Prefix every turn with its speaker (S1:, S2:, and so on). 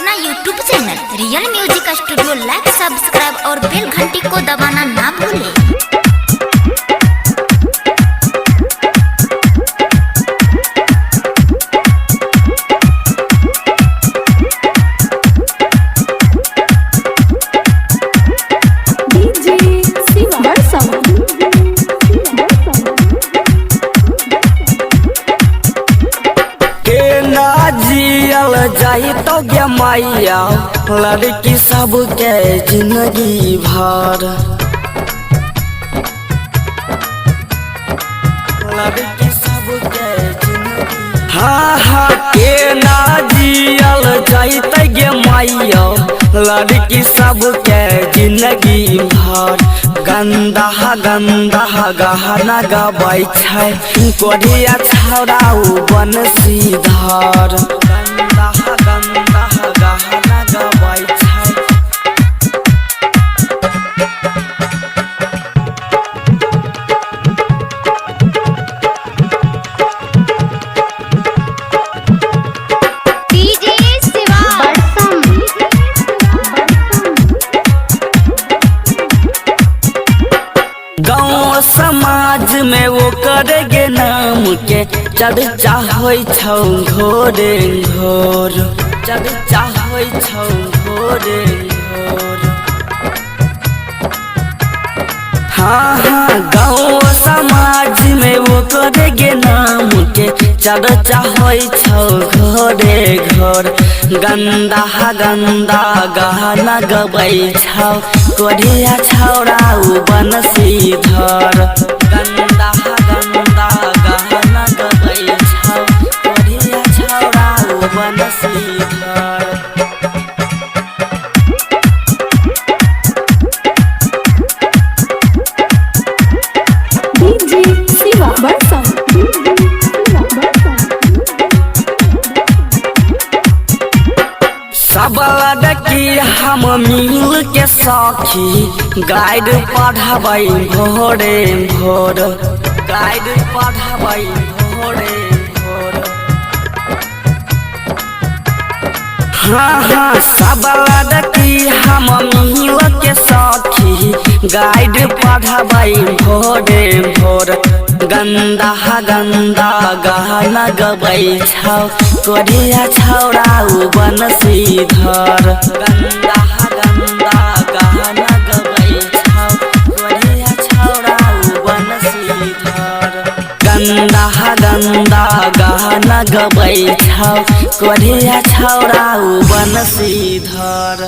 S1: अपना YouTube channel real music studio like subscribe और bell घंटी को दबाना ना भूलें।
S2: जियल जाई तो गे मैया लड़की सबके जिंदगी भर, लड़की सबके जिंदगी हाँ के ना जियल जाई तो गे मैया लड़की सबके जिंदगी भर। गंदा गंदा गहना गबै छै कोढ़िया छौड़ाऊ बनसीधर। गंदा गंदा गहना गबै छै गाँव समाज में वो करेगे नाम के चर्चा होई छौ घोरे घोर, चर्चा होई छौ घोरे घोर। हाँ गाँव समाज में वो करेगे नाम के चर्चा होई छौ घोरे घोर। गंदा गंदा गहना गबै छौ कोढ़िया छौड़ाऊ बनसीधर। गंदा गंदा गहना गबै छौ कोढ़िया छौड़ाऊ बनसीधर। सब लड़की हम मिल के सखी गाइड पढ़ाबै भोरे भोर, गाइड पढ़ाबै भोरे भोर। हाँ सब लड़की हम मिल के सखी गाइड पढ़ाबै भोरे भोर। गंदा गंदा गहना गबै छौ कोढ़िया छौड़ाऊ बनसीधर। गंदा गंदा गहना गबै छौ कोढ़िया छौड़ाऊ बनसीधर। गंदा गंदा गहना गबै छौ कोढ़िया छौड़ाऊ बनसीधर।